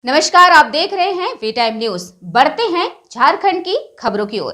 नमस्कार, आप देख रहे हैं वी टाइम न्यूज। बढ़ते हैं झारखंड की खबरों की ओर।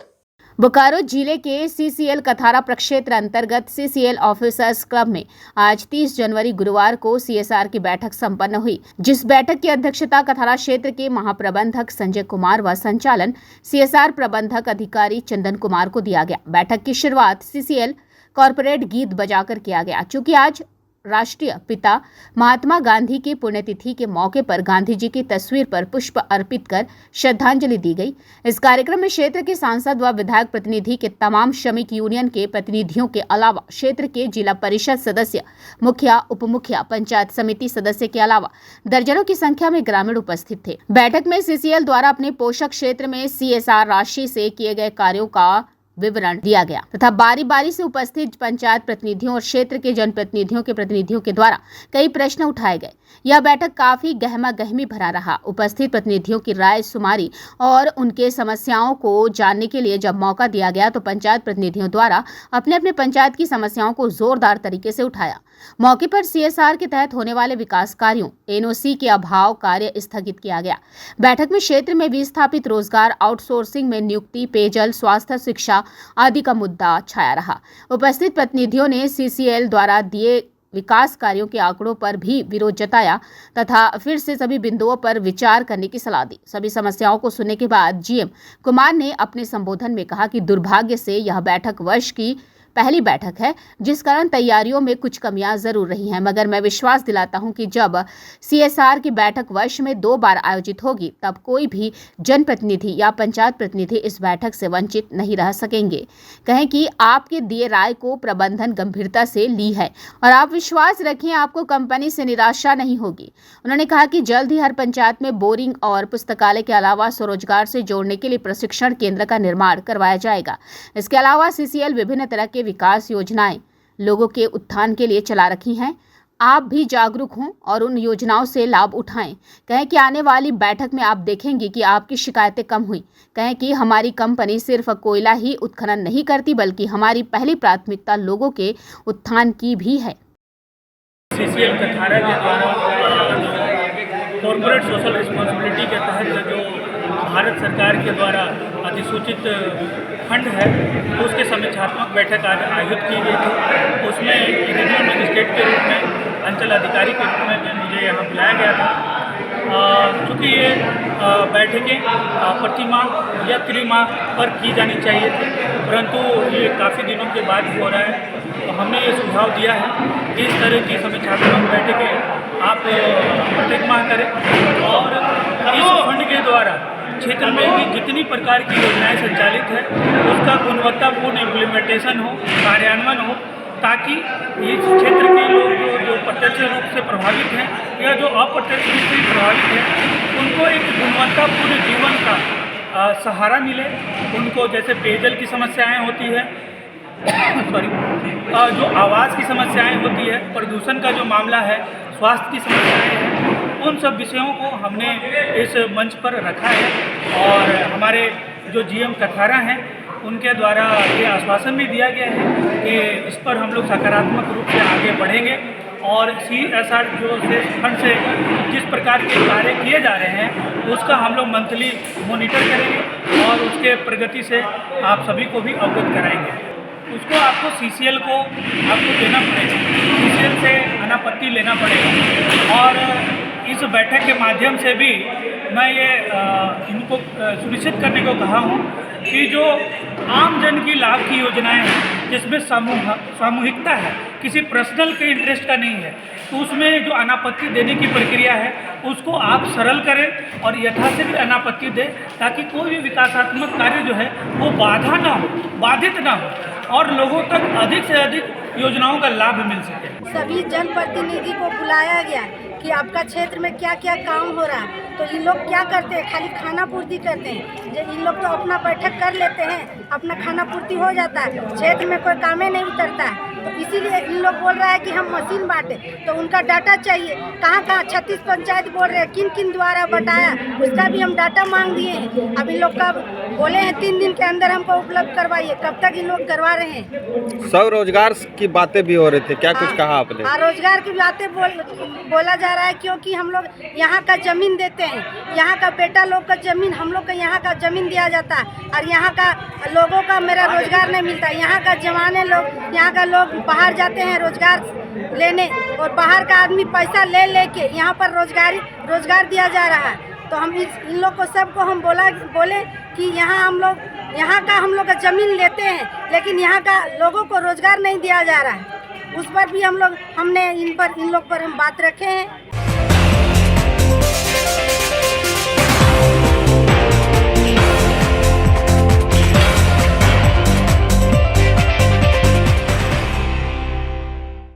बोकारो जिले के सीसीएल कथारा प्रक्षेत्र अंतर्गत सीसीएल ऑफिसर्स क्लब में आज 30 जनवरी गुरुवार को सीएसआर की बैठक संपन्न हुई, जिस बैठक की अध्यक्षता कथारा क्षेत्र के महाप्रबंधक संजय कुमार व संचालन सीएसआर प्रबंधक अधिकारी चंदन कुमार को दिया गया। बैठक की शुरुआत सीसीएल कॉरपोरेट गीत बजाकर किया गया। चूंकि आज राष्ट्रीय पिता महात्मा गांधी की पुण्यतिथि के मौके पर गांधी जी की तस्वीर पर पुष्प अर्पित कर श्रद्धांजलि दी गई। इस कार्यक्रम में क्षेत्र के सांसद व विधायक प्रतिनिधि के तमाम श्रमिक यूनियन के प्रतिनिधियों के अलावा क्षेत्र के जिला परिषद सदस्य, मुखिया, उप मुखिया, पंचायत समिति सदस्य के अलावा दर्जनों की संख्या में ग्रामीण उपस्थित थे। बैठक में सीसीएल द्वारा अपने पोषक क्षेत्र में सीएसआर राशि से किए गए कार्यों का विवरण दिया गया तथा बारी बारी से उपस्थित पंचायत प्रतिनिधियों और क्षेत्र के जनप्रतिनिधियों के प्रतिनिधियों के द्वारा कई प्रश्न उठाए गए। यह बैठक काफी गहमा गहमी भरा रहा। उपस्थित प्रतिनिधियों की राय सुमारी और उनके समस्याओं को जानने के लिए जब मौका दिया गया तो पंचायत प्रतिनिधियों द्वारा अपने अपने पंचायत की समस्याओं को जोरदार तरीके से उठाया। मौके पर सीएसआर के तहत होने वाले विकास कार्यों, एनओसी के अभाव कार्य स्थगित किया गया। बैठक में क्षेत्र में विस्थापित रोजगार, आउटसोर्सिंग में नियुक्ति, पेयजल, स्वास्थ्य, शिक्षा आदि का मुद्दा छाया रहा। उपस्थित प्रतिनिधियों ने सीसीएल द्वारा दिए विकास कार्यों के आंकड़ों पर भी विरोध जताया तथा फिर से सभी बिंदुओं पर विचार करने की सलाह दी। सभी समस्याओं को सुनने के बाद जीएम कुमार ने अपने संबोधन में कहा कि दुर्भाग्य से यह बैठक वर्ष की पहली बैठक है, जिस कारण तैयारियों में कुछ कमियां जरूर रही हैं, मगर मैं विश्वास दिलाता हूं कि जब सीएसआर की बैठक वर्ष में 2 बार आयोजित होगी तब कोई भी जनप्रतिनिधि या पंचायत प्रतिनिधि इस बैठक से वंचित नहीं रह सकेंगे। कहें कि आपके दिए राय को प्रबंधन गंभीरता से ली है और आप विश्वास रखें, आपको कंपनी से निराशा नहीं होगी। उन्होंने कहा कि जल्द ही हर पंचायत में बोरिंग और पुस्तकालय के अलावा स्वरोजगार से जोड़ने के लिए प्रशिक्षण केंद्र का निर्माण करवाया जाएगा। इसके अलावा सीसीएल विभिन्न तरह के विकास योजनाएं लोगों के उत्थान के लिए चला रखी हैं। आप भी जागरूक हों और उन योजनाओं से लाभ उठाएं। कहें कि आने वाली बैठक में आप देखेंगे कि आपकी शिकायतें कम हुई। कहें कि हमारी कंपनी सिर्फ कोयला ही उत्खनन नहीं करती, बल्कि हमारी पहली प्राथमिकता लोगों के उत्थान की भी है। सीसीएल कथारा के द्वारा कॉर्पोरेट सोशल रिस्पॉन्सिबिलिटी के तहत जो भारत सरकार के द्वारा अधिसूचित फंड है, उसके समीक्षात्मक बैठक आज आयोजित की गई थी। उसमें रीजनल मजिस्ट्रेट के रूप में, अंचल अधिकारी के रूप में मुझे यहाँ बुलाया गया था। चूँकि ये बैठकें प्रतिमाह या त्रिमाह पर की जानी चाहिए थी, परंतु ये काफ़ी दिनों के बाद हो रहा है, तो हमने ये सुझाव दिया है कि इस तरह की समीक्षात्मक बैठकें आप प्रत्येक माह करें और इस फंड के द्वारा क्षेत्र में भी जितनी प्रकार की योजनाएं संचालित है उसका गुणवत्तापूर्ण इम्प्लीमेंटेशन हो, कार्यान्वयन हो, ताकि इस क्षेत्र के लोग जो प्रत्यक्ष रूप से प्रभावित हैं या जो अप्रत्यक्ष रूप से प्रभावित हैं, उनको एक गुणवत्तापूर्ण जीवन का सहारा मिले। उनको जैसे पेयजल की समस्याएं होती है, जो आवास की समस्याएं होती है, प्रदूषण का जो मामला है, स्वास्थ्य की समस्याएं हैं, उन सब विषयों को हमने इस मंच पर रखा है। और हमारे जो जीएम कथारा हैं उनके द्वारा ये आश्वासन भी दिया गया है कि इस पर हम लोग सकारात्मक रूप से आगे बढ़ेंगे और सीएसआर जो से फंड से जिस प्रकार के कार्य किए जा रहे हैं उसका हम लोग मंथली मॉनिटर करेंगे और उसके प्रगति से आप सभी को भी अवगत कराएंगे। उसको आपको सीसीएल को आपको देना पड़ेगा, सीसीएल से अनापत्ति लेना पड़ेगा। और इस बैठक के माध्यम से भी मैं ये इनको सुनिश्चित करने को कहा हूँ कि जो आम जन की लाभ की योजनाएं हैं, जिसमें सामूहिकता है, किसी पर्सनल के इंटरेस्ट का नहीं है, तो उसमें जो अनापत्ति देने की प्रक्रिया है उसको आप सरल करें और यथाशीघ्र अनापत्ति दें, ताकि कोई भी विकासात्मक कार्य जो है वो बाधा ना हो, बाधित ना हो और लोगों तक अधिक से अधिक योजनाओं का लाभ मिल सके। सभी जनप्रतिनिधि को बुलाया गया कि आपका क्षेत्र में क्या क्या काम हो रहा है, तो इन लोग क्या करते हैं, खाली खाना पूर्ति करते हैं। जो इन लोग तो अपना बैठक कर लेते हैं, अपना खाना पूर्ति हो जाता है, क्षेत्र में कोई काम ही नहीं उतरता है। तो इसीलिए इन लोग बोल रहा है कि हम मशीन बांटे, तो उनका डाटा चाहिए। कहाँ कहाँ 36 पंचायत बोल रहे हैं, किन किन द्वारा बटाया, उसका भी हम डाटा मांग दिए हैं। अब इन लोग का बोले हैं 3 दिन के अंदर हमको उपलब्ध करवाइए, कब तक इन लोग करवा रहे हैं। स्वरोजगार की बातें भी हो रही थी, क्या कुछ कहा आपने? हाँ, रोजगार की बातें बोला जा रहा है, क्योंकि हम लोग यहाँ का जमीन देते हैं, यहाँ का बेटा लोग का जमीन, हम लोग का यहाँ का जमीन दिया जाता है, और यहाँ का लोगों का मेरा रोजगार नहीं मिलता। यहाँ का जवाने लोग, यहाँ का लोग बाहर जाते हैं रोजगार लेने, और बाहर का आदमी पैसा ले लेके यहाँ पर रोजगार दिया जा रहा है। तो हम इन लोग को सबको हम बोले कि यहाँ का हम लोग का जमीन लेते हैं, लेकिन यहाँ का लोगों को रोजगार नहीं दिया जा रहा है। उस पर भी हमने इन लोग पर हम बात रखे हैं।